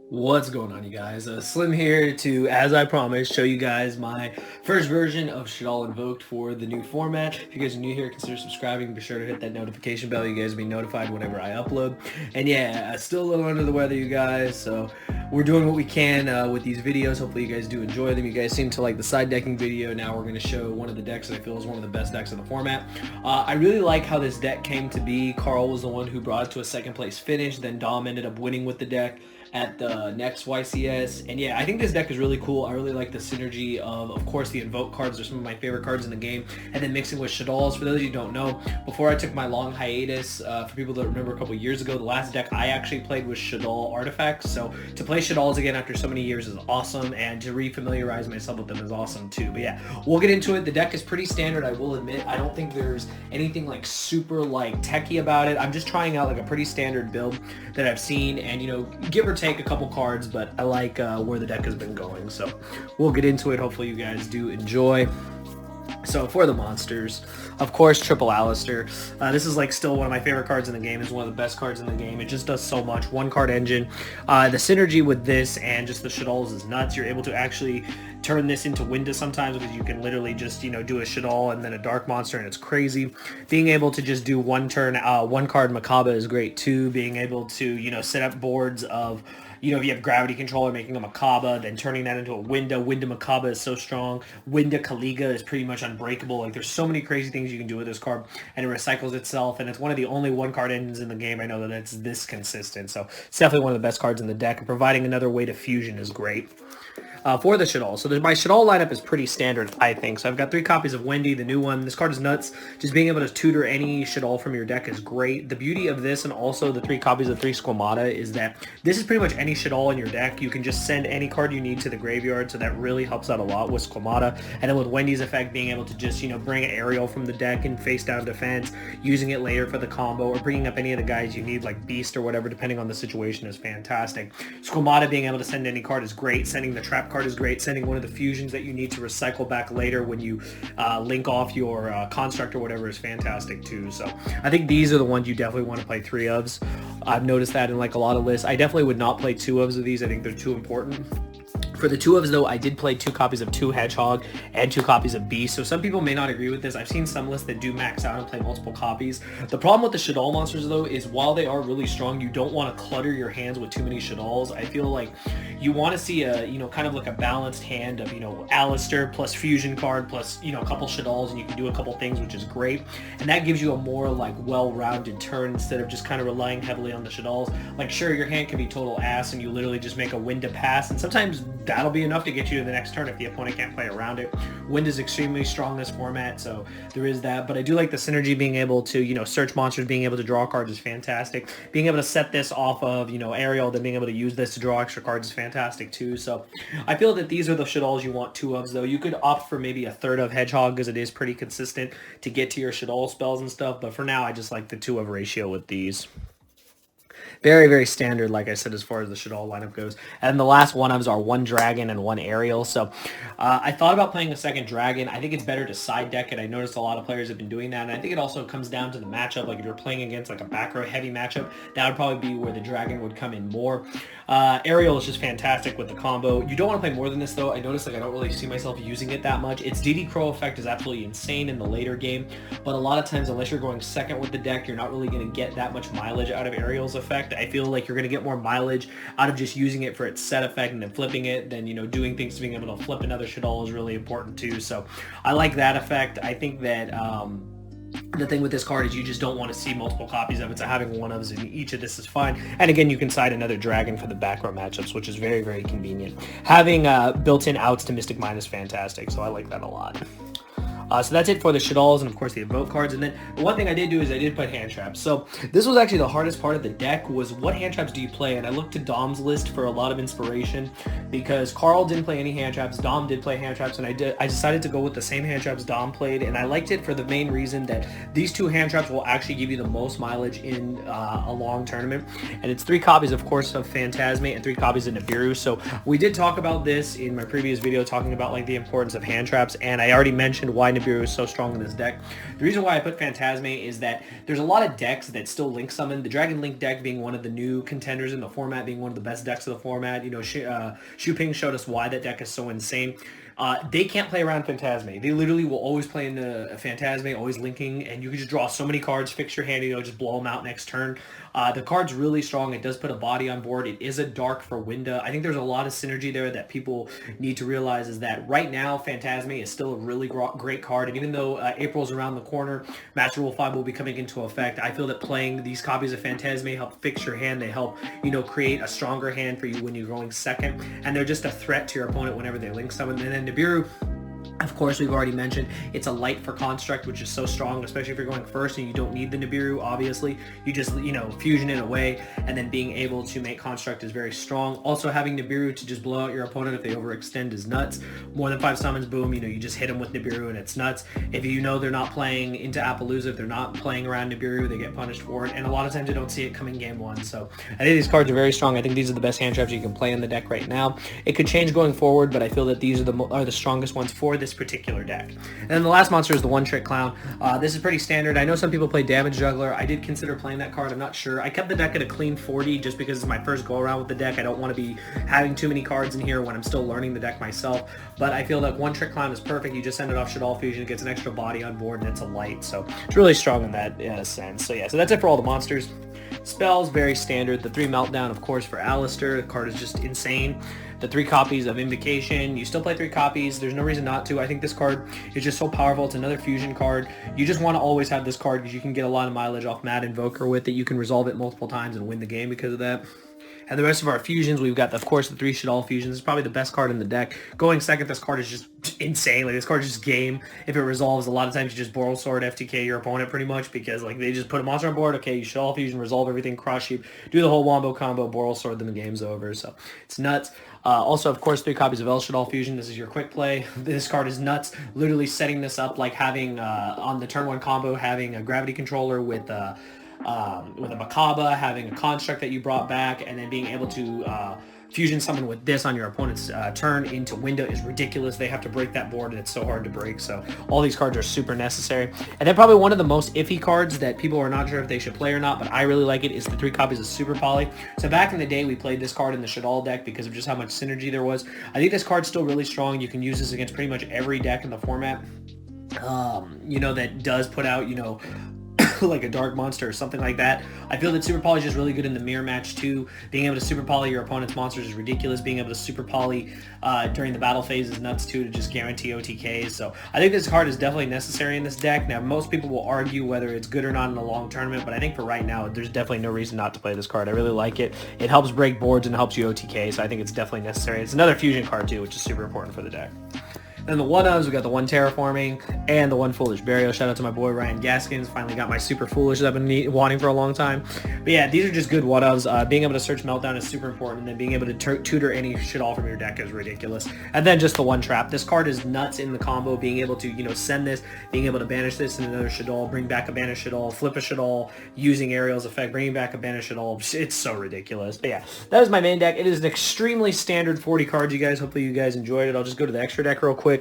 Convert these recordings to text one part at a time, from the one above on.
What's going on, you guys? Slim here to, as I promised, show you guys my first version of SHADDOLL Invoked for the new format. If you guys are new here, consider subscribing. Be sure to hit that notification bell. You guys will be notified whenever I upload. And yeah, still a little under the weather, you guys, so we're doing what we can with these videos. Hopefully you guys do enjoy them. You guys seem to like the side decking video. Now we're going to show one of the decks that I feel is one of the best decks in the format. I really like how this deck came to be. Carl was the one who brought it to a second place finish. Then Dom ended up winning with the deck at the next YCS. And yeah, I think this deck is really cool. I really like the synergy of course, the Invoke cards. They're some of my favorite cards in the game. And then mixing with SHADDOLLs. For those of you who don't know, before I took my long hiatus, for people that remember a couple years ago, the last deck I actually played was SHADDOLL Artifacts. So to play SHADDOLLs again after so many years is awesome, and to refamiliarize myself with them is awesome too. But yeah, we'll get into it. The deck is pretty standard, I will admit. I don't think there's anything like super like techie about it. I'm just trying out like a pretty standard build that I've seen, and you know, give or take a couple cards, but I like where the deck has been going, so we'll get into it. Hopefully you guys do enjoy. So for the monsters, of course, Triple Alistair. This is like still one of my favorite cards in the game. It's one of the best cards in the game. It just does so much. One card engine. The synergy with this and just the SHADDOLLs is nuts. You're able to actually turn this into Winda sometimes, because you can literally just, you know, do a SHADDOLL and then a dark monster, and it's crazy. Being able to just do one turn, one card Macabre is great too. Being able to, you know, set up boards of, you know, if you have Gravity Controller, making a Macabre, then turning that into a Winda. Winda Macabre is so strong. Winda Caliga is pretty much unbreakable. Like, there's so many crazy things you can do with this card, and it recycles itself, and it's one of the only one-card engines in the game I know that it's this consistent. So it's definitely one of the best cards in the deck, and providing another way to fusion is great. For the SHADDOLL. So my SHADDOLL lineup is pretty standard, I think. So I've got 3 copies of Wendy, the new one. This card is nuts. Just being able to tutor any SHADDOLL from your deck is great. The beauty of this, and also the 3 copies of 3 Squamata, is that this is pretty much any SHADDOLL in your deck. You can just send any card you need to the graveyard, so that really helps out a lot with Squamata. And then with Wendy's effect, being able to just, you know, bring an Aerial from the deck and face down defense, using it later for the combo, or bringing up any of the guys you need, like Beast or whatever, depending on the situation, is fantastic. Squamata being able to send any card is great. Sending the Trap card is great. Sending one of the fusions that you need to recycle back later when you link off your construct or whatever is fantastic too. So I think these are the ones you definitely want to play 3 ofs. I've noticed that in like a lot of lists. I definitely would not play 2 ofs of these. I think they're too important. For the 2 ofs though, I did play 2 copies of 2 Hedgehog and 2 copies of Beast. So some people may not agree with this. I've seen some lists that do max out and play multiple copies. The problem with the SHADDOLL monsters though is, while they are really strong, you don't want to clutter your hands with too many SHADDOLLs. I feel like you want to see a, you know, kind of like a balanced hand of, you know, Alistair plus fusion card plus, you know, a couple SHADDOLLs, and you can do a couple things, which is great. And that gives you a more like well-rounded turn instead of just kind of relying heavily on the SHADDOLLs. Like, sure, your hand can be total ass and you literally just make a Winda pass, and sometimes that'll be enough to get you to the next turn if the opponent can't play around it. Wind is extremely strong in this format, so there is that. But I do like the synergy. Being able to, you know, search monsters, being able to draw cards is fantastic. Being able to set this off of, you know, Aerial, then being able to use this to draw extra cards is fantastic too. So I feel that these are the SHADDOLLs you want 2 ofs though. You could opt for maybe a third of Hedgehog, because it is pretty consistent to get to your SHADDOLL spells and stuff. But for now, I just like the 2 of ratio with these. Very, very standard, like I said, as far as the SHADDOLL lineup goes. And the last one-ofs are 1 Dragon and 1 Aerial. So I thought about playing a second Dragon. I think it's better to side deck it. I noticed a lot of players have been doing that. And I think it also comes down to the matchup. Like, if you're playing against like a back row heavy matchup, that would probably be where the Dragon would come in more. Aerial is just fantastic with the combo. You don't want to play more than this though. I noticed like I don't really see myself using it that much. Its DD Crow effect is absolutely insane in the later game. But a lot of times, unless you're going second with the deck, you're not really going to get that much mileage out of Aerial's effect. I feel like you're going to get more mileage out of just using it for its set effect and then flipping it, then, you know, doing things to being able to flip another SHADDOLL is really important too. So I like that effect. I think that the thing with this card is you just don't want to see multiple copies of it, so having 1 ofs in each of this is fine. And again, you can side another Dragon for the back row matchups, which is very, very convenient. Having built-in outs to Mystic Mine is fantastic, so I like that a lot. So that's it for the SHADDOLLs and of course the Evoke cards. And then one thing I did do is I did put hand traps. So this was actually the hardest part of the deck, was what hand traps do you play? And I looked to Dom's list for a lot of inspiration, because Carl didn't play any hand traps, Dom did play hand traps, and I decided to go with the same hand traps Dom played. And I liked it for the main reason that these 2 hand traps will actually give you the most mileage in a long tournament. And it's 3 copies, of course, of Phantasmate and 3 copies of Nibiru. So we did talk about this in my previous video, talking about like the importance of hand traps, and I already mentioned why Nibiru is so strong in this deck. The reason why I put Phantasme is that there's a lot of decks that still Link Summon. The Dragon Link deck being one of the new contenders in the format, being one of the best decks of the format. You know, Xu Ping showed us why that deck is so insane. They can't play around Phantasme. They literally will always play into Phantasme, always linking, and you can just draw so many cards, fix your hand, you know, just blow them out next turn. The card's really strong. It does put a body on board. It is a dark for Winda. I think there's a lot of synergy there that people need to realize is that right now Phantasme is still a really great card, and even though April's around the corner, Master Rule 5 will be coming into effect, I feel that playing these copies of Phantasme help fix your hand. They help, you know, create a stronger hand for you when you're going second, and they're just a threat to your opponent whenever they link summon. And then Nibiru, of course, we've already mentioned it's a light for Construct, which is so strong, especially if you're going first and you don't need the Nibiru, obviously. You just, you know, fusion it away, and then being able to make Construct is very strong. Also, having Nibiru to just blow out your opponent if they overextend is nuts. More than 5 summons, boom, you know, you just hit them with Nibiru and it's nuts. If you know they're not playing into Appaloosa, if they're not playing around Nibiru, they get punished for it, and a lot of times you don't see it coming game 1. So I think these cards are very strong. I think these are the best hand traps you can play in the deck right now. It could change going forward, but I feel that these are the strongest ones for this particular deck. And then the last monster is the One Trick Clown. This is pretty standard. I know some people play Damage Juggler. I did consider playing that card. I'm not sure. I kept the deck at a clean 40 just because it's my first go around with the deck. I don't want to be having too many cards in here when I'm still learning the deck myself. But I feel that One Trick Clown is perfect. You just send it off Shaddol Fusion. It gets an extra body on board, and it's a light. So it's really strong in that sense. So yeah, so that's it for all the monsters. Spells, very standard. The 3 Meltdown, of course, for Alistair. The card is just insane. The 3 copies of Invocation. You still play 3 copies. There's no reason not to. I think this card is just so powerful. It's another fusion card. You just want to always have this card because you can get a lot of mileage off Mad Invoker with it. You can resolve it multiple times and win the game because of that. And the rest of our fusions, we've got, of course, the 3 Shaddol fusions. It's probably the best card in the deck. Going second, this card is just insane. Like, this card is just game. If it resolves, a lot of times you just Boral Sword FTK your opponent pretty much because, like, they just put a monster on board. Okay, you Shaddol fusion, resolve everything, cross sheep, do the whole wombo combo, Boral Sword, then the game's over. So it's nuts. Also, of course, 3 copies of El Shaddol Fusion. This is your quick play. This card is nuts. Literally setting this up like having, on the turn 1 combo, having a Gravity Controller with a Macabre, having a Construct that you brought back, and then being able to fusion summon with this on your opponent's turn into Winda is ridiculous. They have to break that board, and it's so hard to break. So all these cards are super necessary. And then probably one of the most iffy cards that people are not sure if they should play or not, but I really like it, is the 3 copies of Super Poly. So back in the day, we played this card in the Shaddol deck because of just how much synergy there was. I think this card's still really strong. You can use this against pretty much every deck in the format. You know, that does put out, you know, like a dark monster or something like that. I feel that Super Poly is just really good in the mirror match too. Being able to Super Poly your opponent's monsters is ridiculous. Being able to Super Poly during the battle phase is nuts too, to just guarantee OTKs. So I think this card is definitely necessary in this deck. Now, most people will argue whether it's good or not in a long tournament, but I think for right now, there's definitely no reason not to play this card. I really like it. It helps break boards and helps you OTK, so I think it's definitely necessary. It's another fusion card too, which is super important for the deck. Then the 1-ofs, we got the 1 Terraforming and the 1 Foolish Burial. Shout out to my boy Ryan Gaskins. Finally got my Super Foolish that I've been wanting for a long time. But yeah, these are just good 1-ofs. Being able to search Meltdown is super important, and then being able to tutor any Shaddol from your deck is ridiculous. And then just the 1 Trap. This card is nuts in the combo. Being able to, you know, send this, being able to banish this in another Shaddol, bring back a banished Shaddol, flip a Shaddol, using Ariel's effect, bringing back a banished Shaddol. It's so ridiculous. But yeah, that is my main deck. It is an extremely standard 40 cards, you guys. Hopefully you guys enjoyed it. I'll just go to the extra deck real quick.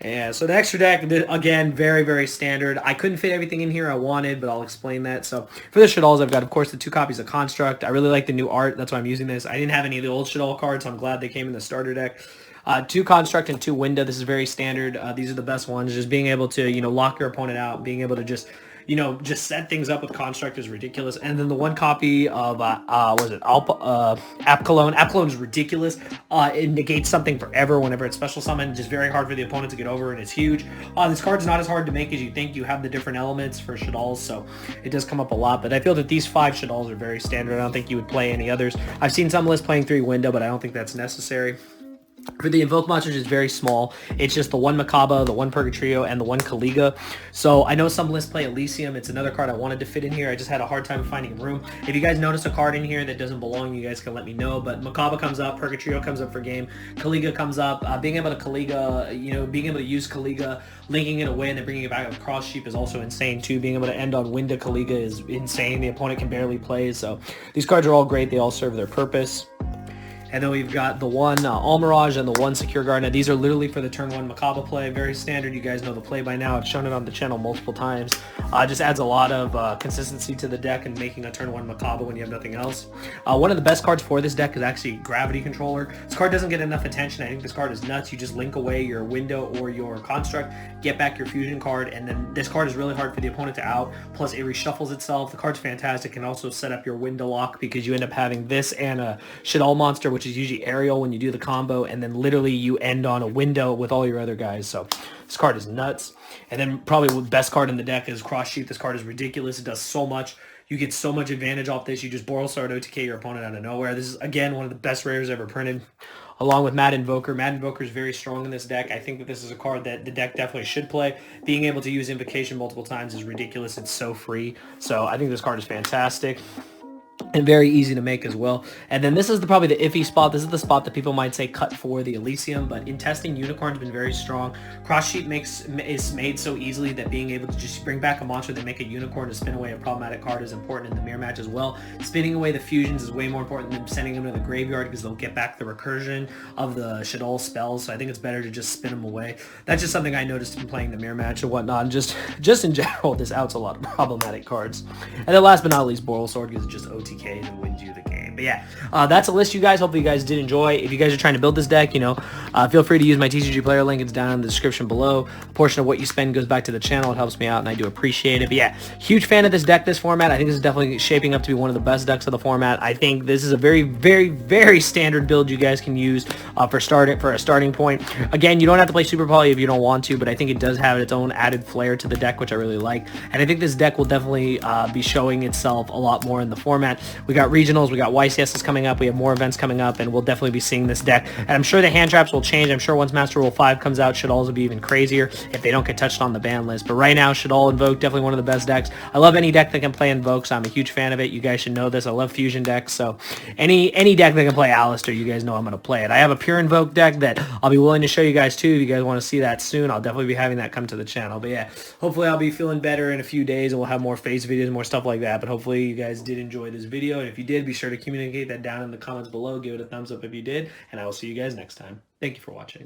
Yeah, so the extra deck, again, very, very standard. I couldn't fit everything in here I wanted, but I'll explain that. So for the Shaddols, I've got, of course, the 2 copies of Construct. I really like the new art. That's why I'm using this. I didn't have any of the old Shaddol cards, so I'm glad they came in the starter deck. 2 Construct and 2 Winda. This is very standard. These are the best ones. Just being able to, you know, lock your opponent out, being able to just, you know, just set things up with Construct is ridiculous. And then the 1 copy of, what is it, Apcalone. Apcalone is ridiculous. It negates something forever whenever it's special summoned. Just very hard for the opponent to get over, and it's huge. This card's not as hard to make as you think. You have the different elements for Shaddols, so it does come up a lot. But I feel that these 5 Shaddols are very standard. I don't think you would play any others. I've seen some lists playing 3 Winda, but I don't think that's necessary. For the Invoke monsters, it's very small. It's just the 1 Macabre, the 1 Purgatrio, and the 1 Caliga. So I know some lists play Elysium. It's another card I wanted to fit in here. I just had a hard time finding room. If you guys notice a card in here that doesn't belong, you guys can let me know. But Macabre comes up, Purgatrio comes up for game, Caliga comes up. Being able to Caliga, you know, being able to use Caliga, linking it away and then bringing it back with Cross Sheep is also insane too. Being able to end on Winda Caliga is insane. The opponent can barely play. So these cards are all great. They all serve their purpose. And then we've got the one Almirage and the one Secure Guard. Now these are literally for the turn 1 Macabre play. Very standard. You guys know the play by now. I've shown it on the channel multiple times. Just adds a lot of consistency to the deck and making a turn 1 Macabre when you have nothing else. One of the best cards for this deck is actually Gravity Controller. This card doesn't get enough attention. I think this card is nuts. You just link away your window or your construct, get back your fusion card, and then this card is really hard for the opponent to out. Plus it reshuffles itself. The card's fantastic. Can also set up your window lock because you end up having this and a SHADDOLL monster, which is usually aerial when you do the combo, and then literally you end on a window with all your other guys. So this card is nuts. And then probably the best card in the deck is Cross Sheath. This card is ridiculous. It does so much. You get so much advantage off this. You just Borrelsword OTK your opponent out of nowhere. This is, again, one of the best rares ever printed, along with Mad Invoker. Mad Invoker is very strong in this deck. I think that this is a card that the deck definitely should play. Being able to use Invocation multiple times is ridiculous. It's so free. So I think this card is fantastic and very easy to make as well. And then this is probably the iffy spot. This is the spot that people might say cut for the Elysium, but in testing, Unicorn's been very strong. Cross Sheet is made so easily that being able to just bring back a monster that make a Unicorn to spin away a problematic card is important in the mirror match as well. Spinning away the fusions is way more important than sending them to the graveyard because they'll get back the recursion of the SHADDOLL spells. So I think it's better to just spin them away. That's just something I noticed in playing the mirror match and whatnot. And just in general, this outs a lot of problematic cards. And then last but not least, Borrelsword, because it's just OTK and wins you the game. But yeah, that's a list, you guys. Hopefully you guys did enjoy. If you guys are trying to build this deck, feel free to use my TCG player link. It's down in the description below. A portion of what you spend goes back to the channel. It helps me out and I do appreciate it. But yeah, huge fan of this deck, this format. I think this is definitely shaping up to be one of the best decks of the format. I think this is a very, very, very standard build you guys can use for a starting point. Again, you don't have to play Super Poly if you don't want to, but I think it does have its own added flair to the deck, which I really like. And I think this deck will definitely be showing itself a lot more in the format. We got regionals, we got YCSs coming up, we have more events coming up, and we'll definitely be seeing this deck. And I'm sure the hand traps will change. I'm sure once Master Rule 5 comes out, SHADDOLLs will be even crazier if they don't get touched on the ban list. But right now, SHADDOLL Invoked, definitely one of the best decks. I love any deck that can play Invoke, so I'm a huge fan of it. You guys should know this. I love fusion decks, so any deck that can play Alistair, you guys know I'm going to play it. I have a pure Invoke deck that I'll be willing to show you guys too. If you guys want to see that soon, I'll definitely be having that come to the channel. But yeah, hopefully I'll be feeling better in a few days, and we'll have more face videos, more stuff like that. But hopefully you guys did enjoy this video, and if you did, be sure to communicate that down in the comments below. Give it a thumbs up if you did, and I will see you guys next time. Thank you for watching.